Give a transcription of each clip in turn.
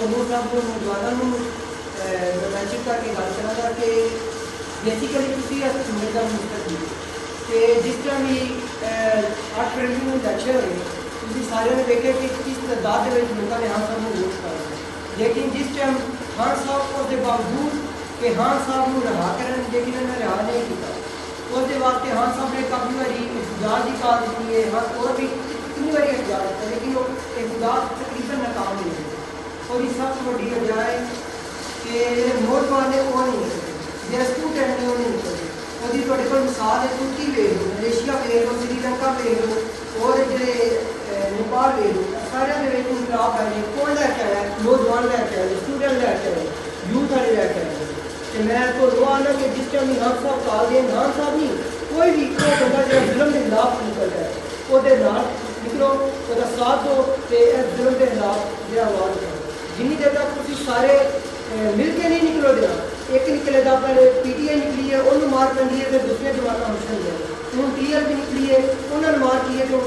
ਤੁਹਾਨੂੰ ਸਭ ਨੌਜਵਾਨਾਂ ਨੂੰ ਰੋਮਾਂਚਿਕ ਕਰਕੇ ਗੱਲ ਕਰਾਂਗਾ ਕਿ ਬੇਸਿਕਲੀ ਤੁਸੀਂ ਇਸ ਸਮੇਂ ਦਾ ਮੁਸਤਕਬਲ ਕਿ जिस तरह भी 8 फरवरी ਨੂੰ ਇਲੈਕਸ਼ਨ ਹੋਏ ਤੁਸੀਂ ਸਾਰਿਆਂ ਨੇ ਵੇਖਿਆ ਕਿ ਕਿਸ ਤਾਦਾਦ ਦੇ ਵਿੱਚ ਲੋਕਾਂ ਨੇ ਹਾਂ ਸਾਹਿਬ ਨੂੰ ਵੋਟ ਪਾਇਆ, ਲੇਕਿन जिस टाइम खान साहब उसके बावजूद कि खान साहब ਨੂੰ ਰਿਹਾ ਕਰਨ लेकिन उन्होंने ਰਿਹਾ नहीं किया, उसके वास्ते खान साहब ने काफ़ी बारी इख्तियार की काल दी है, हाँ और भी कितनी बारी इख्तियार किया लेकिन वो इख्तियार तकरीबन नाकाम नहीं हुए। और इस सब बड़ी वजह है कि नौजवान ने वो नहीं निकले, जो स्टूडेंट ने वो नहीं निकले। ਉਹਦੀ ਤੁਹਾਡੇ ਕੋਲ ਮਿਸਾਲ ਹੈ ਤੁਰਕੀ ਵੇਖ ਲਓ, ਮਲੇਸ਼ੀਆ ਵੇਖ ਲਓ, श्रीलंका ਵੇਖ ਲਓ और ਜਿਹੜੇ ਨੇਪਾਲ ਵੇਖ ਲਓ, ਸਾਰਿਆਂ ਦੇ ਵਿੱਚ ਇਨਕਲਾਬ ਆਏ ਨੇ। ਕੌਣ ਲੈ ਕੇ ਆਇਆ? ਨੌਜਵਾਨ ਲੈ ਕੇ ਆਏ, ਸਟੂਡੈਂਟ ਲੈ ਕੇ ਆਏ, ਯੂਥ वाले ਲੈ ਕੇ आए। तो मैं तो रोआना कि जिस टाइम खान साहब काल दें खान साहब नहीं कोई भी वो बंदा जो जुल्म के खिलाफ निकल जाए वो निकलो वो साथ दो तो जुल्म के खिलाफ जो आवाज़ करो। जिन्नी देर तक तुम सारे मिल के नहीं निकलो देना, एक निकले तो पर PTI निकली है उन्होंने मार पैंदी है, फिर दूसरी जमात मुश्किल है, हूँ TLP निकली है उन्होंने मार की है तो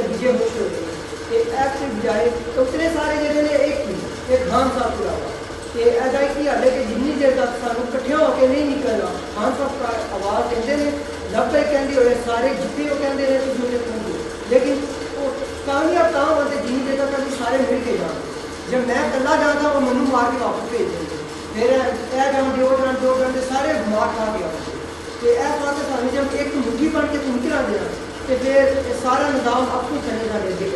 विजय मुश्किल हो गई। ऐप के बजाय तो उतने सारे जो ने एक खान साहब के अलावा तो ऐसा की हल है कि जिन्नी देर तक सानू कट्ठिया होकर नहीं निकलना खान साहब का आवाज़ देते हैं जब तक कहते हुए सारे जितने वो कहते हैं तुम मुझे कहोगे, लेकिन वो कामयाब कहाँ होते जिन्नी देर तक अभी सारे मिल के जान। जब मैं कला जाता वो मैनू मार के वापस भेज देंगे, फिर यह जान दो घंटे सारे मार खा के आते। तो इस वास्ते सानू जब एक मुट्ठी बन के तुम करा देना तो फिर सारा निज़ाम आपको चले जाने के